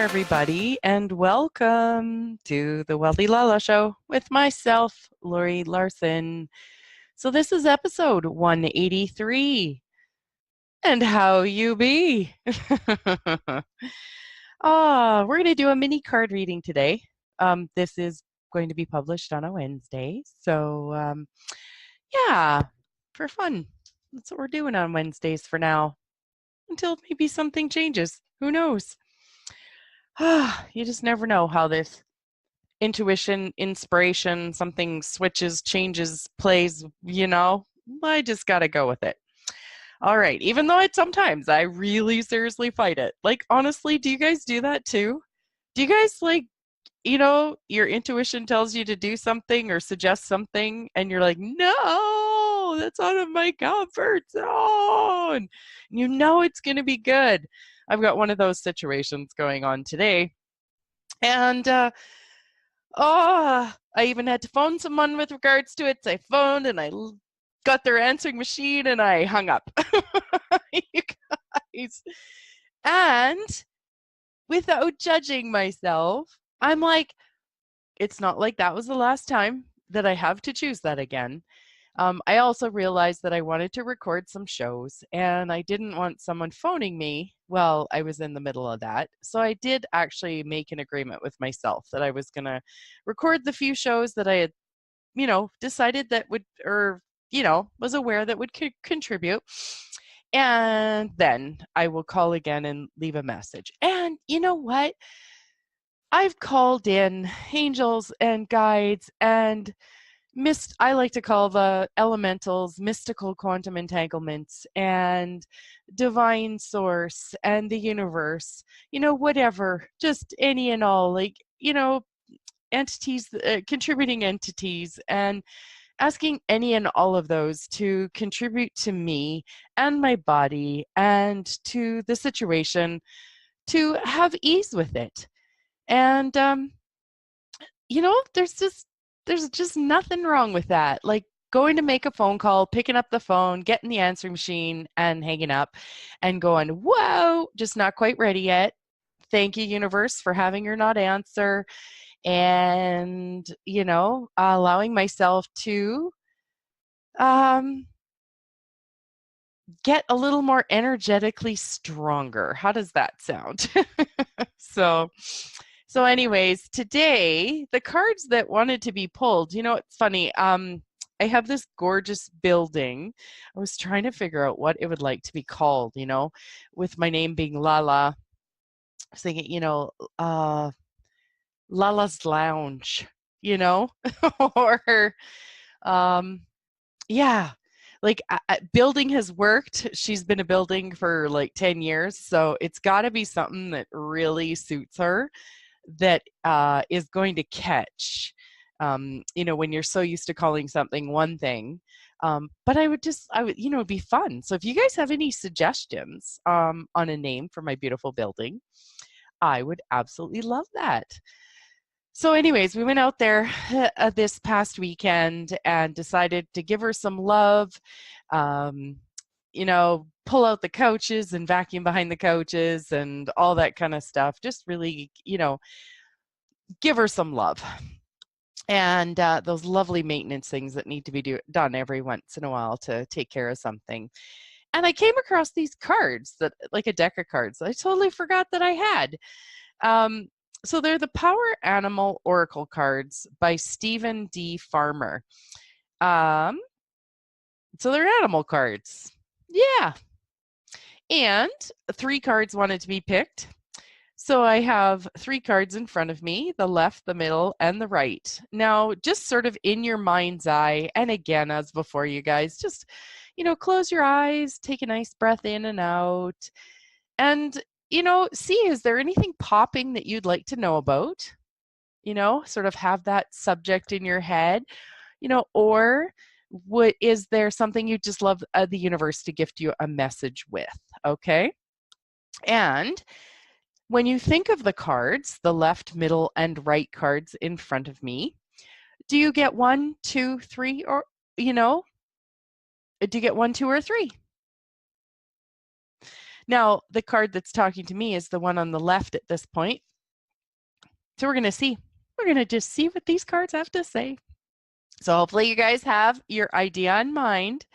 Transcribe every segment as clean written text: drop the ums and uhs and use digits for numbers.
everybody, and welcome to the Wealthy Lala Show with myself, Laurie Laursen. So this is episode 183. And how you be? We're going to do a mini card reading today. This is going to be published on a Wednesday. So, yeah, for fun. That's what we're doing on Wednesdays for now. Until maybe something changes. Who knows? You just never know how this intuition, inspiration, something switches, changes, plays, I just got to go with it. All right. Even though sometimes I really seriously fight it. Like, honestly, do you guys do that too? Do you guys your intuition tells you to do something or suggest something and you're like, no, that's out of my comfort zone. You know it's going to be good. I've got one of those situations going on today. And, I even had to phone someone with regards to it. So I phoned and I got their answering machine and I hung up. You guys. And without judging myself, I'm like, it's not like that was the last time that I have to choose that again. I also realized that I wanted to record some shows and I didn't want someone phoning me while I was in the middle of that. So I did actually make an agreement with myself that I was going to record the few shows that I had, decided that would, or, was aware that would contribute. And then I will call again and leave a message. And you know what? I've called in angels and guides and I like to call the elementals mystical quantum entanglements and divine source and the universe, whatever, just any and all, entities, contributing entities, and asking any and all of those to contribute to me and my body and to the situation to have ease with it. And, there's just nothing wrong with that. Like going to make a phone call, picking up the phone, getting the answering machine and hanging up and going, whoa, just not quite ready yet. Thank you, universe, for having her not answer. And, allowing myself to get a little more energetically stronger. How does that sound? So anyways, today, the cards that wanted to be pulled, it's funny. I have this gorgeous building. I was trying to figure out what it would like to be called, with my name being LaLa. I was thinking, LaLa's Lounge, or, yeah. Like building has worked. She's been a building for like 10 years. So it's got to be something that really suits her, that is going to catch, when you're so used to calling something one thing. But I would, it'd be fun. So if you guys have any suggestions on a name for my beautiful building, I would absolutely love that. So anyways, we went out there this past weekend and decided to give her some love, pull out the couches and vacuum behind the couches and all that kind of stuff. Just really, give her some love. And those lovely maintenance things that need to be done every once in a while to take care of something. And I came across these cards, like a deck of cards that I totally forgot that I had. So they're the Power Animal Oracle cards by Stephen D. Farmer. So they're animal cards. Yeah. And 3 cards wanted to be picked. So I have 3 cards in front of me, the left, the middle, and the right. Now, just sort of in your mind's eye, and again, as before, you guys, just, close your eyes, take a nice breath in and out, and, see, is there anything popping that you'd like to know about? Sort of have that subject in your head, or is there something you just love the universe to gift you a message with? Okay. And when you think of the cards, the left, middle, and right cards in front of me, do you get 1, 2, 3, or, do you get 1, 2, or 3? Now, the card that's talking to me is the one on the left at this point. So we're going to see. We're going to just see what these cards have to say. So hopefully you guys have your idea in mind.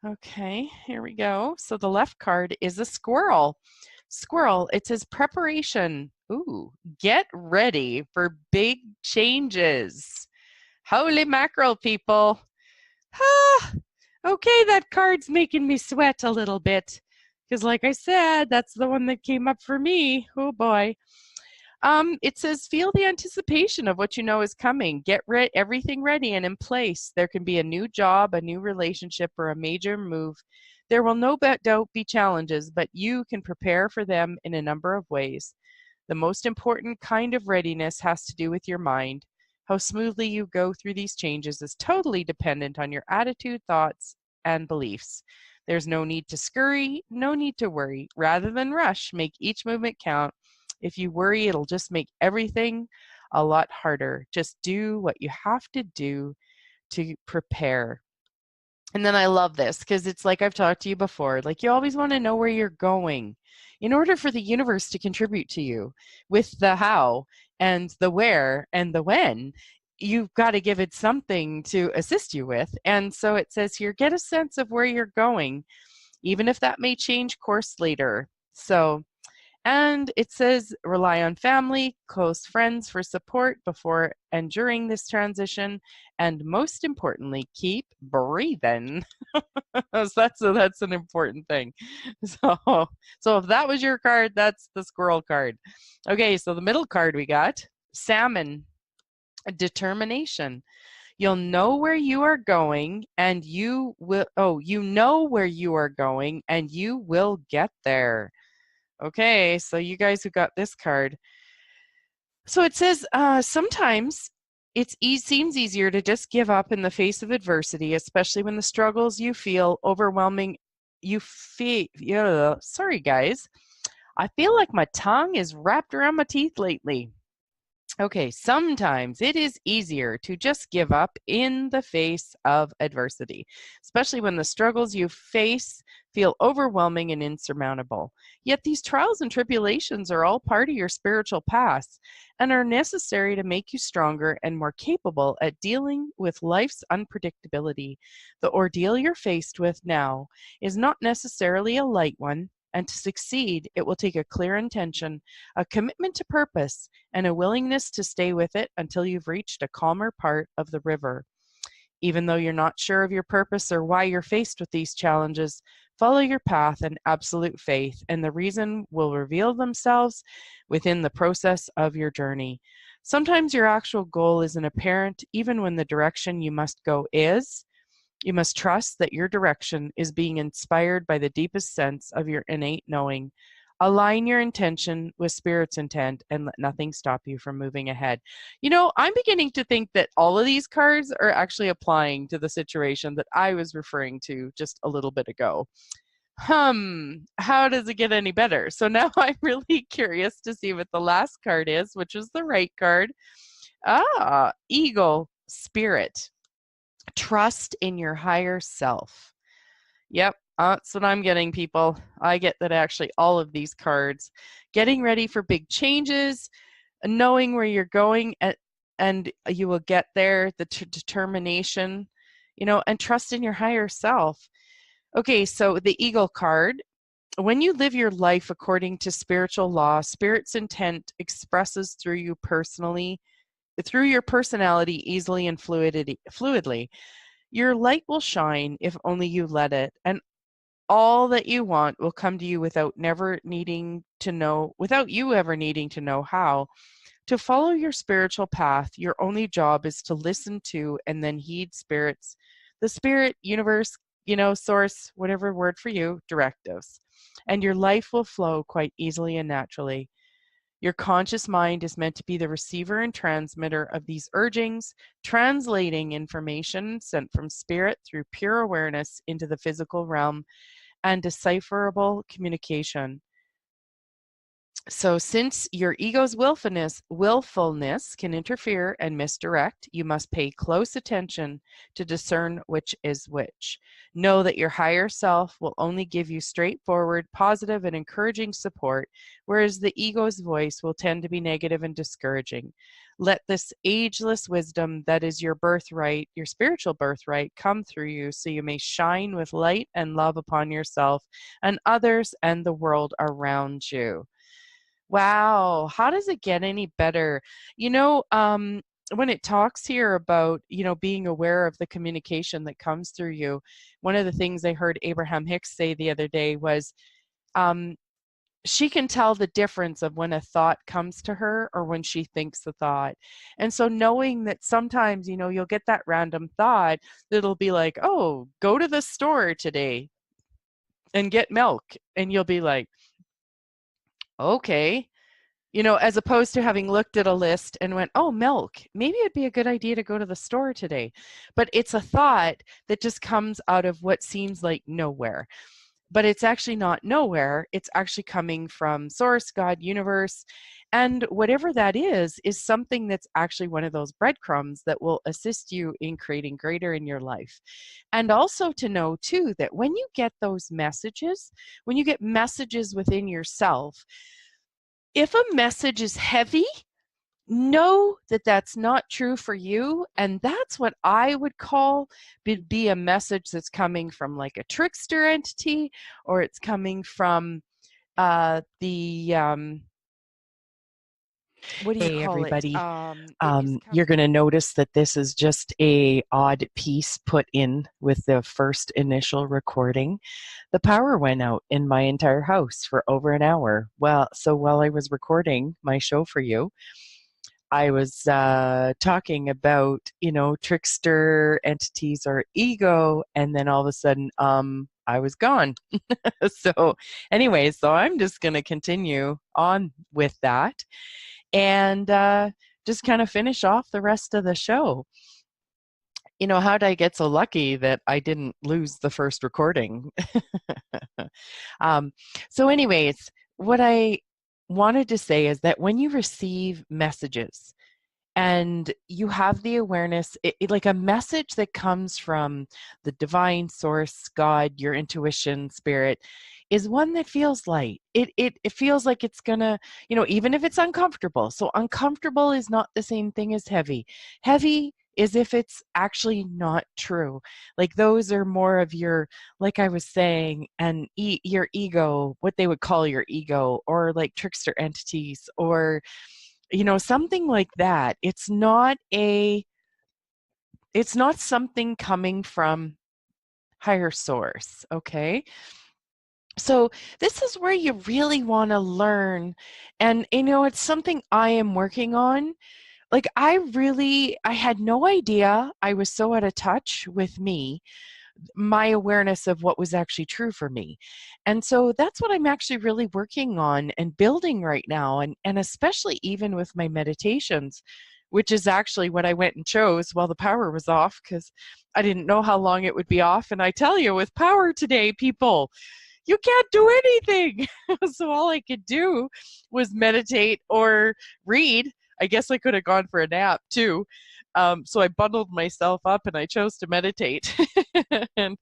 Okay, here we go. So the left card is a squirrel. Squirrel, it says preparation. Ooh, get ready for big changes. Holy mackerel, people. Ah, okay, that card's making me sweat a little bit. Because like I said, that's the one that came up for me. Oh boy. It says, feel the anticipation of what you know is coming. Get everything ready and in place. There can be a new job, a new relationship, or a major move. There will no doubt be challenges, but you can prepare for them in a number of ways. The most important kind of readiness has to do with your mind. How smoothly you go through these changes is totally dependent on your attitude, thoughts, and beliefs. There's no need to scurry, no need to worry. Rather than rush, make each movement count. If you worry, it'll just make everything a lot harder. Just do what you have to do to prepare. And then I love this because it's like I've talked to you before, like you always want to know where you're going in order for the universe to contribute to you with the how and the where and the when. You've got to give it something to assist you with. And so it says here, get a sense of where you're going, even if that may change course later. So, and it says rely on family, close friends for support before and during this transition. And most importantly, keep breathing. So that's an important thing. So if that was your card, that's the squirrel card. Okay, so the middle card we got, salmon, determination. You'll know where you are going and you know where you are going and you will get there. Okay, so you guys who got this card. So it says sometimes seems easier to just give up in the face of adversity, especially when the struggles you feel overwhelming. Sorry guys, I feel like my tongue is wrapped around my teeth lately. Okay, sometimes it is easier to just give up in the face of adversity, especially when the struggles you face feel overwhelming and insurmountable. Yet these trials and tribulations are all part of your spiritual path and are necessary to make you stronger and more capable at dealing with life's unpredictability. The ordeal you're faced with now is not necessarily a light one, and to succeed, it will take a clear intention, a commitment to purpose, and a willingness to stay with it until you've reached a calmer part of the river. Even though you're not sure of your purpose or why you're faced with these challenges, follow your path in absolute faith, and the reason will reveal themselves within the process of your journey. Sometimes your actual goal isn't apparent, even when the direction you must go is. You must trust that your direction is being inspired by the deepest sense of your innate knowing. Align your intention with Spirit's intent and let nothing stop you from moving ahead. You know, I'm beginning to think that all of these cards are actually applying to the situation that I was referring to just a little bit ago. How does it get any better? So now I'm really curious to see what the last card is, which is the right card. Eagle, Spirit. Trust in your higher self. Yep, that's what I'm getting, people. I get that actually all of these cards. Getting ready for big changes, knowing where you're going, and you will get there, the determination, and trust in your higher self. Okay, so the Eagle card. When you live your life according to spiritual law, Spirit's intent expresses through your personality easily and fluidly. Your light will shine if only you let it, and all that you want will come to you without you ever needing to know how. To follow your spiritual path, your only job is to listen to and then heed the spirit, universe, source, whatever word for you, directives. And your life will flow quite easily and naturally. Your conscious mind is meant to be the receiver and transmitter of these urgings, translating information sent from spirit through pure awareness into the physical realm and decipherable communication. So, since your ego's willfulness can interfere and misdirect, you must pay close attention to discern which is which. Know that your higher self will only give you straightforward, positive, and encouraging support, whereas the ego's voice will tend to be negative and discouraging. Let this ageless wisdom that is your birthright, your spiritual birthright, come through you so you may shine with light and love upon yourself and others and the world around you. Wow, how does it get any better? You know, when it talks here about, being aware of the communication that comes through you, one of the things I heard Abraham Hicks say the other day was, um, she can tell the difference of when a thought comes to her or when she thinks the thought. And so knowing that sometimes, you'll get that random thought that'll be like, oh, go to the store today and get milk. And you'll be like, okay. As opposed to having looked at a list and went, oh, milk, maybe it'd be a good idea to go to the store today. But it's a thought that just comes out of what seems like nowhere. But it's actually not nowhere. It's actually coming from source, God, universe. And whatever that is something that's actually one of those breadcrumbs that will assist you in creating greater in your life. And also to know, too, that when you get those messages, when you get messages within yourself, if a message is heavy, know that that's not true for you. And that's what I would call be a message that's coming from like a trickster entity, or it's coming from the what do you Hey, call it? everybody. It is You're coming. going to notice that this is just a odd piece put in with the first initial recording. The power went out in my entire house for over an hour. Well, so while I was recording my show for you, I was talking about, trickster entities or ego, and then all of a sudden, I was gone. So, anyway, so I'm just going to continue on with that and just kind of finish off the rest of the show. How did I get so lucky that I didn't lose the first recording? um, so, anyways, what I wanted to say is that when you receive messages, and you have the awareness, like a message that comes from the divine source, God, your intuition, spirit, is one that feels light. It feels like it's gonna, even if it's uncomfortable. So uncomfortable is not the same thing as heavy. Heavy is if it's actually not true. Like those are more of your, like I was saying, and your ego, what they would call your ego, or like trickster entities, or something like that. It's not something coming from higher source. Okay, so this is where you really want to learn, and it's something I am working on. Like I had no idea I was so out of touch with me, my awareness of what was actually true for me. And so that's what I'm actually really working on and building right now. And especially even with my meditations, which is actually what I went and chose while the power was off, because I didn't know how long it would be off. And I tell you, with power today, people, you can't do anything. So all I could do was meditate or read. I guess I could have gone for a nap too. So I bundled myself up and I chose to meditate. and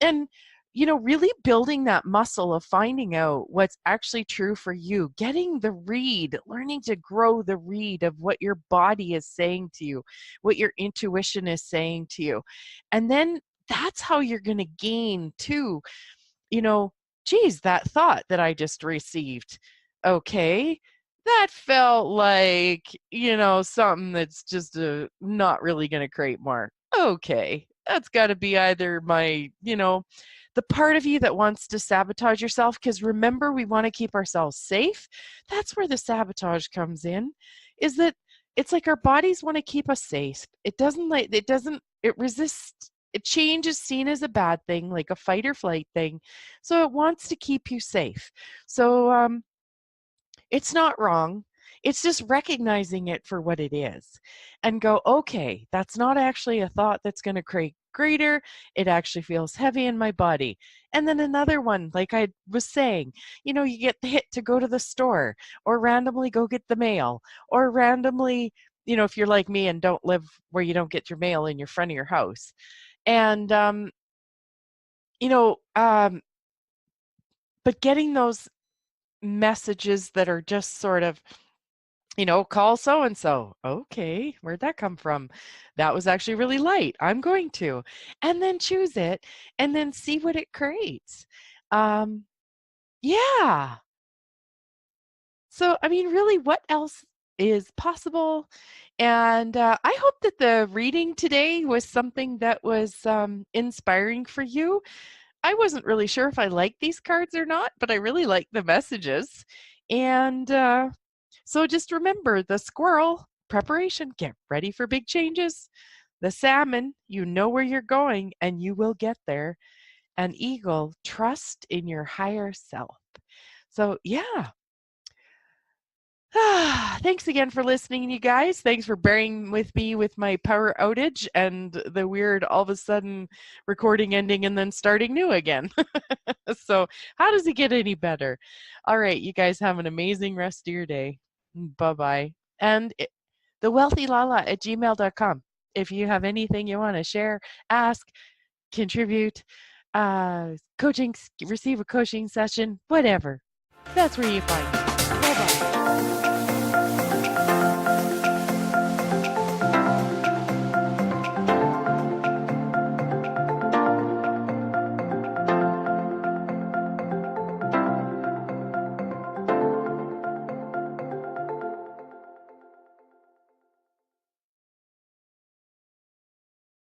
and really building that muscle of finding out what's actually true for you, getting the read, learning to grow the read of what your body is saying to you, what your intuition is saying to you. And then that's how you're going to gain too, you know, geez, that thought that I just received. Okay, that felt like, something that's just not really going to create more. Okay, that's got to be either my, the part of you that wants to sabotage yourself. Because remember, we want to keep ourselves safe. That's where the sabotage comes in, is that it's like our bodies want to keep us safe. It resists. Change is seen as a bad thing, like a fight or flight thing. So it wants to keep you safe. So it's not wrong. It's just recognizing it for what it is and go, okay, that's not actually a thought that's going to greater. It actually feels heavy in my body. And then another one, like I was saying, you get the hit to go to the store or randomly go get the mail or randomly, if you're like me and don't live where you don't get your mail in your front of your house. And, you know, um, but getting those messages that are just sort of, call so and so. Okay, where'd that come from? That was actually really light. I'm going to. And then choose it and then see what it creates. Yeah. So, I mean, really, what else is possible? And I hope that the reading today was something that was inspiring for you. I wasn't really sure if I liked these cards or not, but I really like the messages. And so just remember the squirrel, preparation, get ready for big changes. The salmon, you know where you're going and you will get there. And eagle, trust in your higher self. So, yeah. Thanks again for listening, you guys. Thanks for bearing with me with my power outage and the weird all of a sudden recording ending and then starting new again. So, how does it get any better? All right, you guys have an amazing rest of your day. Bye-bye. And thewealthylala@gmail.com. If you have anything you want to share, ask, contribute, coaching, receive a coaching session, whatever. That's where you find me.